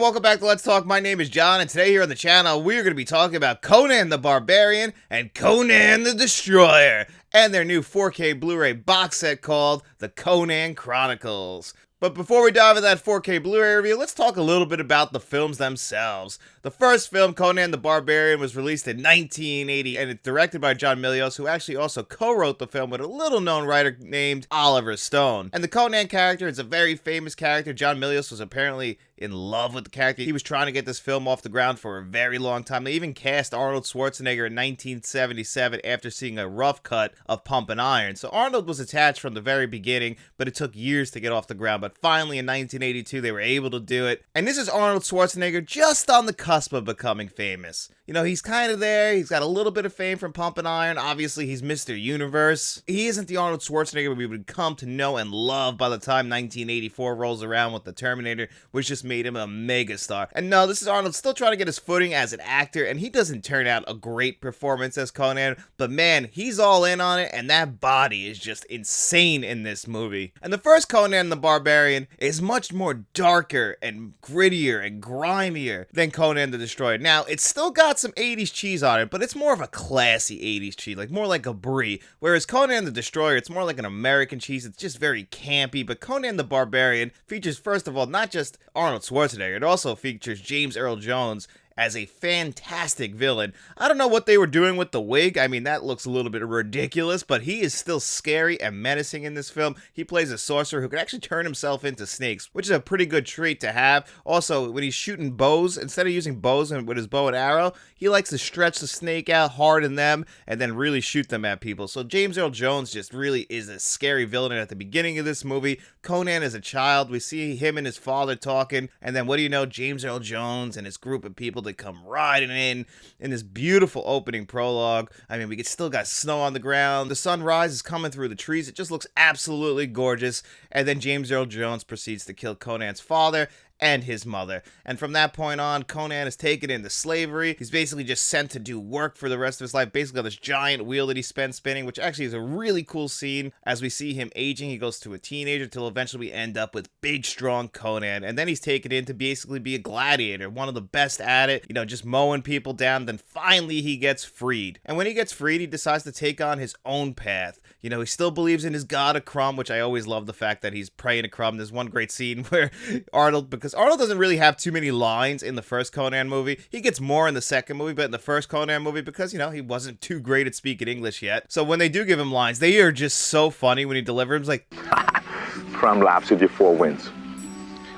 welcome back to Let's Talk. My name is John, and today here on the channel, we're going to be talking about Conan the Barbarian and Conan the Destroyer, and their new 4K Blu-ray box set called The Conan Chronicles. But before we dive into that 4K Blu-ray review, let's talk a little bit about the films themselves. The first film, Conan the Barbarian, was released in 1980, and it's directed by John Milius, who actually also co-wrote the film with a little-known writer named Oliver Stone. And the Conan character is a very famous character. John Milius was apparently in love with the character. He was trying to get this film off the ground for a very long time. They even cast Arnold Schwarzenegger in 1977 after seeing a rough cut of Pumpin' Iron. So Arnold was attached from the very beginning, but it took years to get off the ground. But finally in 1982, they were able to do it. And this is Arnold Schwarzenegger just on the cusp of becoming famous. You know, he's kind of there. He's got a little bit of fame from Pumpin' Iron. Obviously, he's Mr. Universe. He isn't the Arnold Schwarzenegger we would come to know and love by the time 1984 rolls around with The Terminator, which just made him a megastar. And no, this is Arnold still trying to get his footing as an actor, and he doesn't turn out a great performance as Conan, but man, he's all in on it, and that body is just insane in this movie. And the first Conan the Barbarian is much more darker and grittier and grimier than Conan the Destroyer. Now, it's still got some 80s cheese on it, but it's more of a classy 80s cheese, like more like a brie. Whereas Conan the Destroyer, it's more like an American cheese. It's just very campy. But Conan the Barbarian features, first of all, not just Arnold Schwarzenegger, it also features James Earl Jones as a fantastic villain. I don't know what they were doing with the wig. I mean, that looks a little bit ridiculous, but he is still scary and menacing in this film. He plays a sorcerer who can actually turn himself into snakes, which is a pretty good trait to have. Also, when he's shooting bows, instead of using bows with his bow and arrow, he likes to stretch the snake out, harden them, and then really shoot them at people. So James Earl Jones just really is a scary villain at the beginning of this movie. Conan is a child. We see him and his father talking, and then what do you know? James Earl Jones and his group of people, they come riding in this beautiful opening prologue. I mean, we still got snow on the ground. The sunrise is coming through the trees. It just looks absolutely gorgeous. And then James Earl Jones proceeds to kill Conan's father and his mother. And from that point on, Conan is taken into slavery. He's basically just sent to do work for the rest of his life, basically on this giant wheel that he spends spinning, which actually is a really cool scene. As we see him aging, he goes to a teenager till eventually we end up with big, strong Conan. And then he's taken in to basically be a gladiator, one of the best at it, you know, just mowing people down. Then finally he gets freed. And when he gets freed, he decides to take on his own path. You know, he still believes in his god of Crumb, which I always love the fact that he's praying to Crumb. There's one great scene where because Arnold doesn't really have too many lines in the first Conan movie. He gets more in the second movie, but in the first Conan movie, because, you know, he wasn't too great at speaking English yet. So when they do give him lines, they are just so funny when he delivers them. It's like, Crumb laughs at your four winds.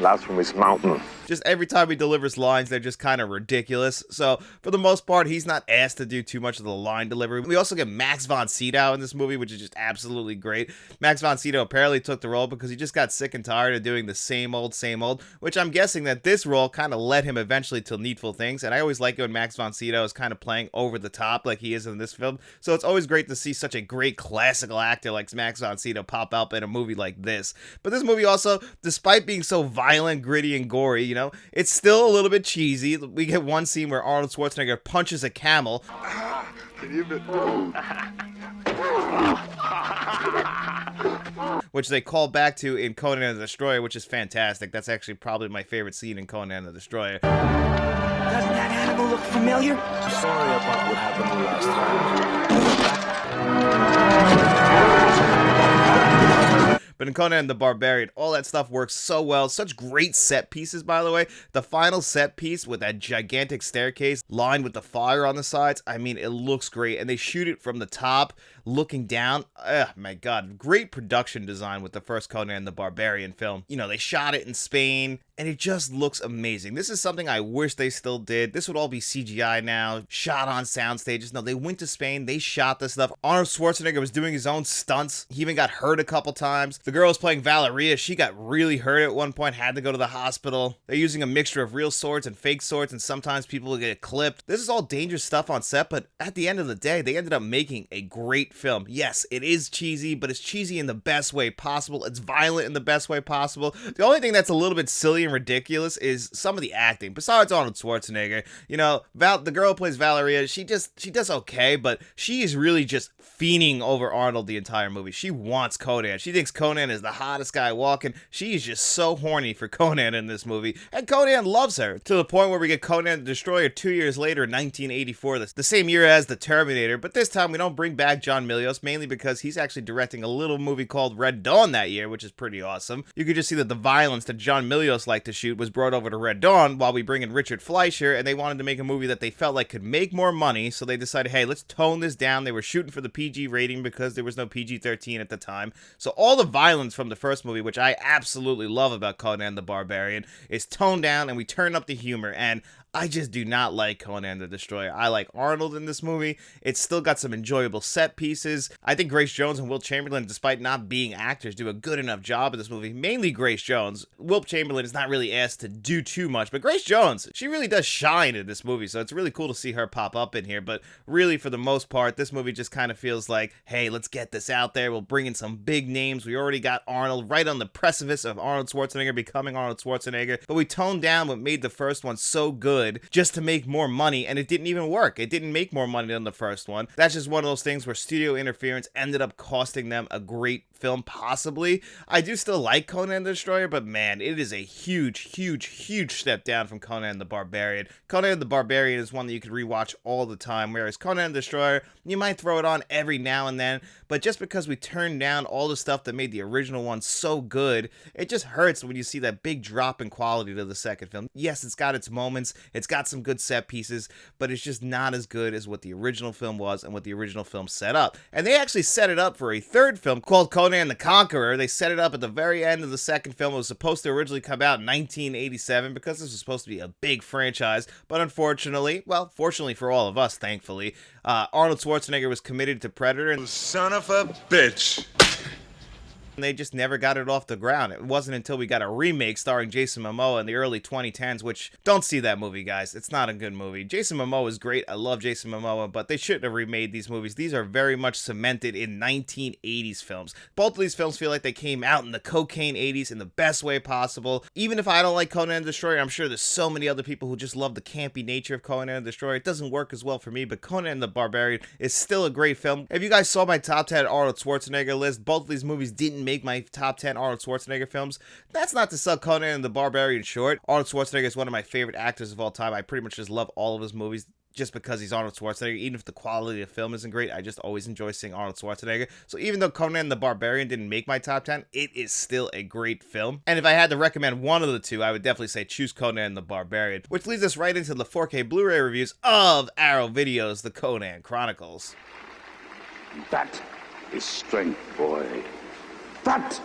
Laughs from his mountain. Just every time he delivers lines, they're just kind of ridiculous. So, for the most part, he's not asked to do too much of the line delivery. We also get Max von Sydow in this movie, which is just absolutely great. Max von Sydow apparently took the role because he just got sick and tired of doing the same old, which I'm guessing that this role kind of led him eventually to Needful Things. And I always like it when Max von Sydow is kind of playing over the top like he is in this film. So, it's always great to see such a great classical actor like Max von Sydow pop up in a movie like this. But this movie also, despite being so violent, gritty, and gory, you know, it's still a little bit cheesy. We get one scene where Arnold Schwarzenegger punches a camel. Which they call back to in Conan the Destroyer, which is fantastic. That's actually probably my favorite scene in Conan the Destroyer. Doesn't that animal look familiar? Sorry about what happened the last time. But in Conan the Barbarian, all that stuff works so well. Such great set pieces, by the way. The final set piece with that gigantic staircase lined with the fire on the sides, I mean, it looks great. And they shoot it from the top, looking down. Oh, my God. Great production design with the first Conan the Barbarian film. You know, they shot it in Spain, and it just looks amazing. This is something I wish they still did. This would all be CGI now, shot on sound stages. No, they went to Spain, they shot this stuff. Arnold Schwarzenegger was doing his own stunts. He even got hurt a couple times. The girl was playing Valeria. She got really hurt at one point, had to go to the hospital. They're using a mixture of real swords and fake swords, and sometimes people will get clipped. This is all dangerous stuff on set, but at the end of the day, they ended up making a great film. Yes, it is cheesy, but it's cheesy in the best way possible. It's violent in the best way possible. The only thing that's a little bit silly silly and ridiculous is some of the acting. Besides Arnold Schwarzenegger, you know, the girl who plays Valeria, she does okay, but she is really just fiending over Arnold the entire movie. She wants Conan. She thinks Conan is the hottest guy walking. She is just so horny for Conan in this movie, and Conan loves her, to the point where we get Conan the Destroyer 2 years later in 1984, the same year as The Terminator, but this time we don't bring back John Milius, mainly because he's actually directing a little movie called Red Dawn that year, which is pretty awesome. You could just see that the violence that John Milius liked to shoot was brought over to Red Dawn, while we bring in Richard Fleischer, and they wanted to make a movie that they felt like could make more money, so they decided, hey, let's tone this down. They were shooting for the PG rating because there was no PG-13 at the time, so all the violence from the first movie, which I absolutely love about Conan the Barbarian, is toned down, and we turn up the humor, and I just do not like Conan the Destroyer. I like Arnold in this movie. It's still got some enjoyable set pieces. I think Grace Jones and Wilt Chamberlain, despite not being actors, do a good enough job in this movie. Mainly Grace Jones. Wilt Chamberlain is not really asked to do too much, but Grace Jones, she really does shine in this movie, so it's really cool to see her pop up in here. But really, for the most part, this movie just kind of feels like, hey, let's get this out there. We'll bring in some big names. We already got Arnold right on the precipice of Arnold Schwarzenegger becoming Arnold Schwarzenegger, but we toned down what made the first one so good just to make more money, and it didn't even work. It didn't make more money than the first one. That's just one of those things where studio interference ended up costing them a great film, possibly. I do still like Conan the Destroyer, but man, it is a huge step down from Conan the Barbarian. Conan the Barbarian is one that you could rewatch all the time, whereas Conan the Destroyer, you might throw it on every now and then, but just because we turned down all the stuff that made the original one so good, it just hurts when you see that big drop in quality to the second film. Yes, it's got its moments, it's got some good set pieces, but it's just not as good as what the original film was and what the original film set up. And they actually set it up for a third film called Conan the Conqueror. They set it up at the very end of the second film. It was supposed to originally come out in 1987 because this was supposed to be a big franchise, but unfortunately, well, fortunately for all of us, thankfully, Arnold Schwarzenegger was committed to Predator, and son of a bitch. and they just never got it off the ground. It wasn't until we got a remake starring Jason Momoa in the early 2010s, which, don't see that movie, guys. It's not a good movie. Jason Momoa is great. I love Jason Momoa, but they shouldn't have remade these movies. These are very much cemented in 1980s films. Both of these films feel like they came out in the cocaine 80s in the best way possible. Even if I don't like Conan the Destroyer, I'm sure there's so many other people who just love the campy nature of Conan the Destroyer. It doesn't work as well for me, but Conan the Barbarian is still a great film. If you guys saw my top 10 Arnold Schwarzenegger list, both of these movies didn't make my top 10 Arnold Schwarzenegger films. That's not to sell Conan the Barbarian short. Arnold Schwarzenegger is one of my favorite actors of all time. I pretty much just love all of his movies just because he's Arnold Schwarzenegger. Even if the quality of the film isn't great, I just always enjoy seeing Arnold Schwarzenegger. So even though Conan the Barbarian didn't make my top 10, it is still a great film. And if I had to recommend one of the two, I would definitely say choose Conan the Barbarian, which leads us right into the 4K Blu-ray reviews of Arrow Video's The Conan Chronicles. That is strength, boy. That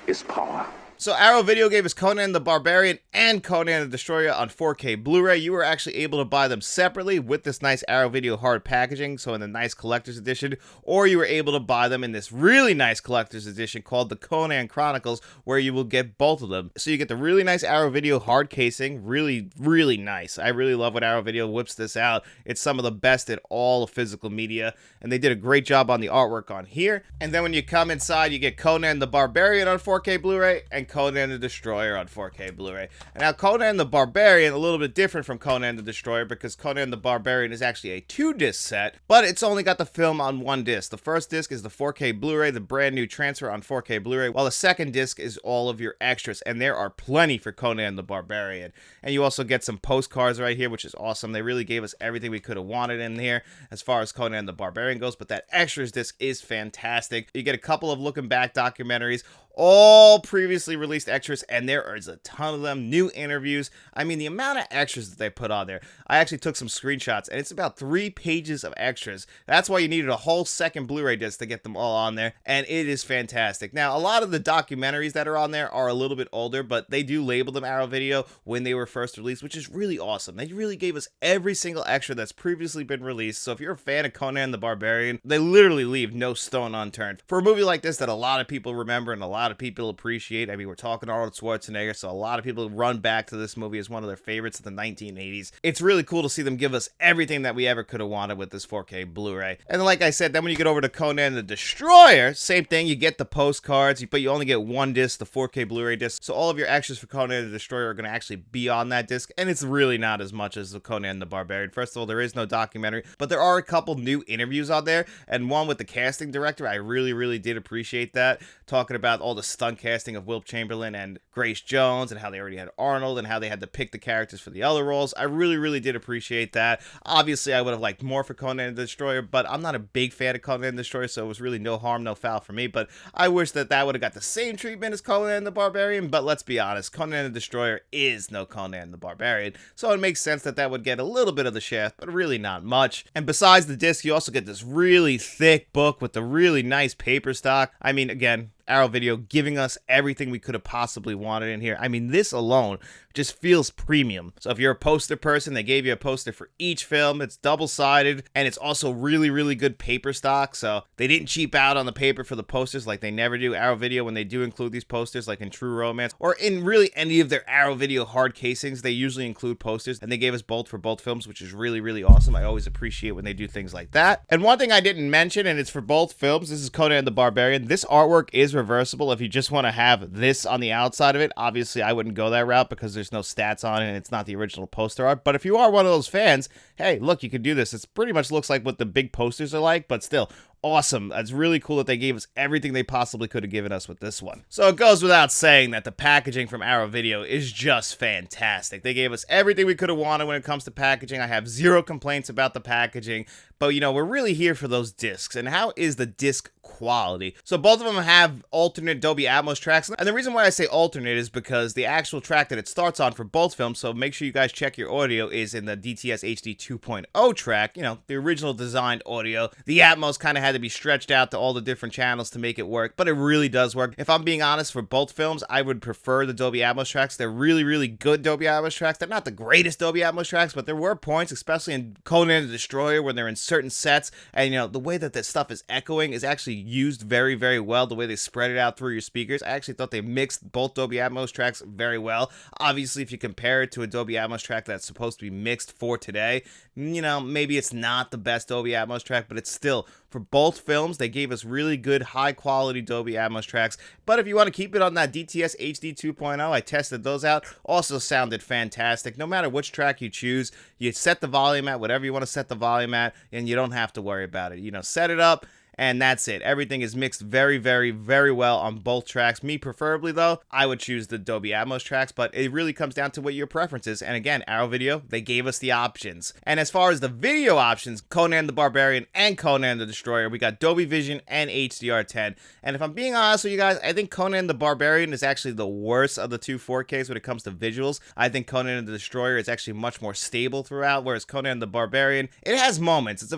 is power. So Arrow Video gave us Conan the Barbarian and Conan the Destroyer on 4K Blu-ray. You were actually able to buy them separately with this nice Arrow Video hard packaging, so in the nice collector's edition, or you were able to buy them in this really nice collector's edition called the Conan Chronicles, where you will get both of them. So you get the really nice Arrow Video hard casing, really nice. I really love when Arrow Video whips this out. It's some of the best in all of physical media, and they did a great job on the artwork on here. And then when you come inside, you get Conan the Barbarian on 4K Blu-ray and Conan the Destroyer on 4K Blu-ray. And now Conan the Barbarian, a little bit different from Conan the Destroyer, because Conan the Barbarian is actually a 2-disc set, but it's only got the film on 1 disc. The first disc is the 4K Blu-ray, the brand new transfer on 4K Blu-ray, while the second disc is all of your extras, and there are plenty for Conan the Barbarian. And you also get some postcards right here, which is awesome. They really gave us everything we could have wanted in here as far as Conan the Barbarian goes, but that extras disc is fantastic. You get a couple of looking back documentaries, all previously released extras, and there is a ton of them, new interviews. I mean, the amount of extras that they put on there. I actually took some screenshots, and it's about 3 pages of extras. That's why you needed a whole second Blu-ray disc to get them all on there, and it is fantastic. Now, a lot of the documentaries that are on there are a little bit older, but they do label them Arrow Video when they were first released, which is really awesome. They really gave us every single extra that's previously been released, so if you're a fan of Conan the Barbarian, they literally leave no stone unturned. For a movie like this that a lot of people remember and a lot lot of people appreciate. I mean, we're talking Arnold Schwarzenegger, so a lot of people run back to this movie as one of their favorites of the 1980s. It's really cool to see them give us everything that we ever could have wanted with this 4K Blu-ray. And like I said, then when you get over to Conan the Destroyer, same thing, you get the postcards, but you only get one disc, the 4K Blu-ray disc, so all of your extras for Conan the Destroyer are going to actually be on that disc, and it's really not as much as the Conan the Barbarian. First of all, there is no documentary, but there are a couple new interviews on there, and one with the casting director. I really did appreciate that, talking about all the stunt casting of Wilt Chamberlain and Grace Jones, and how they already had Arnold, and how they had to pick the characters for the other roles. I really did appreciate that. Obviously, I would have liked more for Conan the Destroyer, but I'm not a big fan of Conan the Destroyer, so it was really no harm, no foul for me, but I wish that would have got the same treatment as Conan the Barbarian. But let's be honest, Conan the Destroyer is no Conan the Barbarian, so it makes sense that would get a little bit of the shaft, but really not much. And besides the disc, you also get this really thick book with the really nice paper stock. I mean, again, Arrow Video giving us everything we could have possibly wanted in here. I mean, this alone just feels premium. So if you're a poster person, they gave you a poster for each film. It's double-sided, and it's also really good paper stock. So they didn't cheap out on the paper for the posters like they never do. Arrow Video, when they do include these posters, like in True Romance, or in really any of their Arrow Video hard casings, they usually include posters, and they gave us both for both films, which is really awesome. I always appreciate when they do things like that. And one thing I didn't mention, and it's for both films, this is Conan the Barbarian. This artwork is reversible if you just want to have this on the outside of it. Obviously, I wouldn't go that route because there's no stats on it and it's not the original poster art. But if you are one of those fans, hey, look, you can do this. It pretty much looks like what the big posters are like, but still, awesome. It's really cool that they gave us everything they possibly could have given us with this one. So it goes without saying that the packaging from Arrow Video is just fantastic. They gave us everything we could have wanted when it comes to packaging. I have zero complaints about the packaging, but you know, we're really here for those discs. And how is the disc quality? So both of them have alternate Dolby Atmos tracks, and the reason why I say alternate is because the actual track that it starts on for both films, so make sure you guys check your audio, is in the DTS HD 2.0 track, you know, the original designed audio. The Atmos kind of had to be stretched out to all the different channels to make it work, but it really does work. If I'm being honest, for both films, I would prefer the Dolby Atmos tracks. They're really good Dolby Atmos tracks. They're not the greatest Dolby Atmos tracks, but there were points, especially in Conan the Destroyer, when they're in certain sets, and you know, the way that this stuff is echoing is actually used very well, the way they spread it out through your speakers. I actually thought they mixed both Dolby Atmos tracks very well. Obviously, if you compare it to a Dolby Atmos track that's supposed to be mixed for today, you know, maybe it's not the best Dolby Atmos track, but it's still, for both films, they gave us really good, high-quality Dolby Atmos tracks. But if you want to keep it on that DTS HD 2.0, I tested those out, also sounded fantastic. No matter which track you choose, you set the volume at whatever you want to set the volume at, and you don't have to worry about it. You know, set it up, and that's it. Everything is mixed very well on both tracks. Me, preferably, though, I would choose the Dolby Atmos tracks, but it really comes down to what your preference is. And again, Arrow Video, they gave us the options. And as far as the video options, Conan the Barbarian and Conan the Destroyer, we got Dolby Vision and HDR10. And if I'm being honest with you guys, I think Conan the Barbarian is actually the worst of the two 4Ks when it comes to visuals. I think Conan the Destroyer is actually much more stable throughout, whereas Conan the Barbarian, it has moments. It's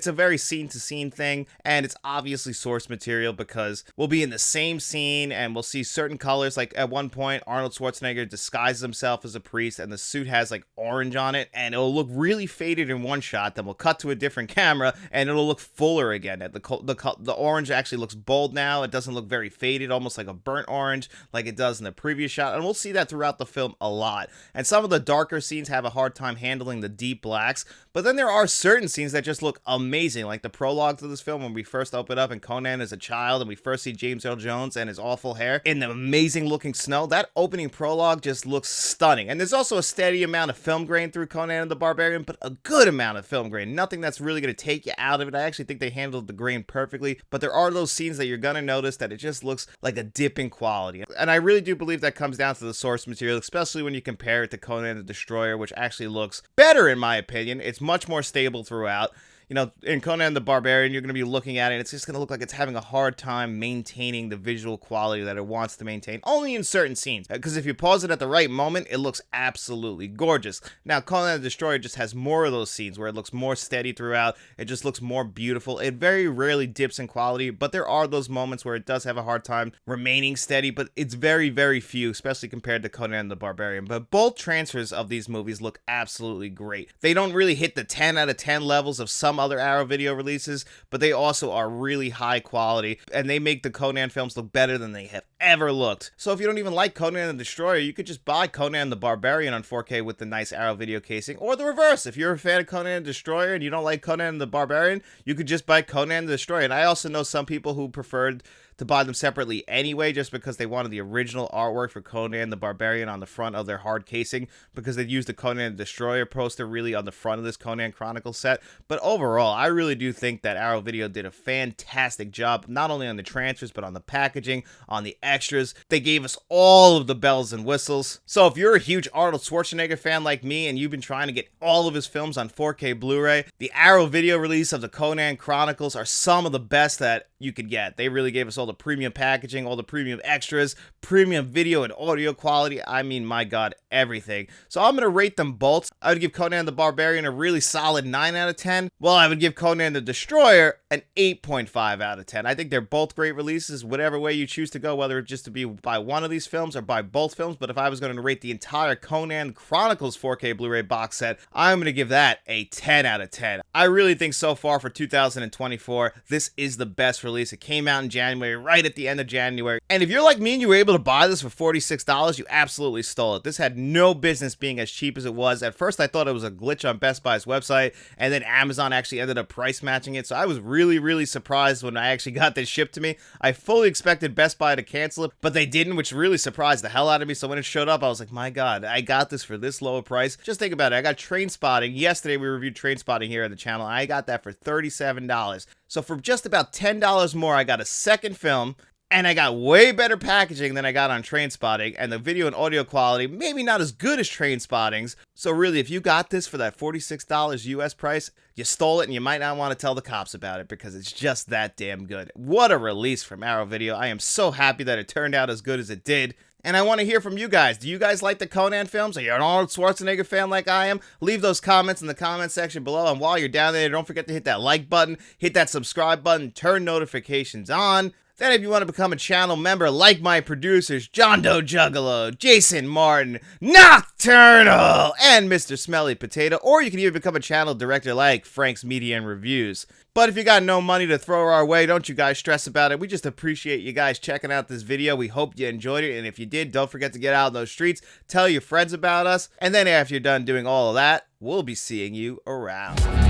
a very scene-to-scene thing. And it's obviously source material because we'll be in the same scene and we'll see certain colors. Like at one point, Arnold Schwarzenegger disguises himself as a priest and the suit has like orange on it, and it'll look really faded in one shot. Then we'll cut to a different camera and it'll look fuller again. The orange actually looks bold now. It doesn't look very faded, almost like a burnt orange like it does in the previous shot. And we'll see that throughout the film a lot. And some of the darker scenes have a hard time handling the deep blacks, but then there are certain scenes that just look amazing, like the prologue to this film when we first open up and Conan is a child and we first see James Earl Jones and his awful hair in the amazing looking snow. That opening prologue just looks stunning. And there's also a steady amount of film grain through Conan the Barbarian, but a good amount of film grain. Nothing that's really going to take you out of it. I actually think they handled the grain perfectly, but there are those scenes that you're going to notice that it just looks like a dip in quality. And I really do believe that comes down to the source material, especially when you compare it to Conan the Destroyer, which actually looks better in my opinion. It's much more stable throughout. You know, in Conan the Barbarian, you're going to be looking at it, and it's just going to look like it's having a hard time maintaining the visual quality that it wants to maintain, only in certain scenes. Because if you pause it at the right moment, it looks absolutely gorgeous. Now, Conan the Destroyer just has more of those scenes where it looks more steady throughout. It just looks more beautiful. It very rarely dips in quality, but there are those moments where it does have a hard time remaining steady, but it's very few, especially compared to Conan the Barbarian. But both transfers of these movies look absolutely great. They don't really hit the 10 out of 10 levels of some some other Arrow Video releases, but they also are really high quality, and they make the Conan films look better than they have ever looked. So if you don't even like Conan the Destroyer, you could just buy Conan the Barbarian on 4K with the nice Arrow Video casing, or the reverse. If you're a fan of Conan the Destroyer and you don't like Conan the Barbarian, you could just buy Conan the Destroyer. And I also know some people who preferred to buy them separately anyway, just because they wanted the original artwork for Conan the Barbarian on the front of their hard casing, because they used the Conan the Destroyer poster really on the front of this Conan Chronicles set. But overall, I really do think that Arrow Video did a fantastic job, not only on the transfers, but on the packaging, on the extras. They gave us all of the bells and whistles. So if you're a huge Arnold Schwarzenegger fan like me, and you've been trying to get all of his films on 4K Blu-ray, the Arrow Video release of the Conan Chronicles are some of the best that you could get. They really gave us all the premium packaging, all the premium extras, premium video and audio quality. I mean, my God, everything. So I'm going to rate them both. I would give Conan the Barbarian a really solid 9 out of 10, while I would give Conan the Destroyer an 8.5 out of 10. I think they're both great releases, whatever way you choose to go, whether it's just to be by one of these films or by both films. But if I was going to rate the entire Conan Chronicles 4K Blu-ray box set, I'm going to give that a 10 out of 10. I really think so far for 2024, this is the best release. It came out in January, right at the end of January. And if you're like me and you were able to buy this for $46, you absolutely stole it. This had no business being as cheap as it was. At first, I thought it was a glitch on Best Buy's website, and then Amazon actually ended up price matching it. So I was really surprised when I actually got this shipped to me. I fully expected Best Buy to cancel it, but they didn't, which really surprised the hell out of me. So when it showed up, I was like, my God, I got this for this low a price. Just think about it. I got Trainspotting. Yesterday, we reviewed Trainspotting here on the channel. I got that for $37. So for just about $10 more, I got a second film, and I got way better packaging than I got on Trainspotting, and the video and audio quality, maybe not as good as Trainspotting's. So really, if you got this for that $46 US price, you stole it, and you might not want to tell the cops about it, because it's just that damn good. What a release from Arrow Video. I am so happy that it turned out as good as it did. And I want to hear from you guys. Do you guys like the Conan films? Are you an Arnold Schwarzenegger fan like I am? Leave those comments in the comment section below. And while you're down there, don't forget to hit that like button, hit that subscribe button, turn notifications on. Then if you want to become a channel member like my producers, John Doe Juggalo, Jason Martin, Nocturnal, and Mr. Smelly Potato, or you can even become a channel director like Frank's Media and Reviews. But if you got no money to throw our way, don't you guys stress about it. We just appreciate you guys checking out this video. We hope you enjoyed it, and if you did, don't forget to get out in those streets, tell your friends about us, and then after you're done doing all of that, we'll be seeing you around.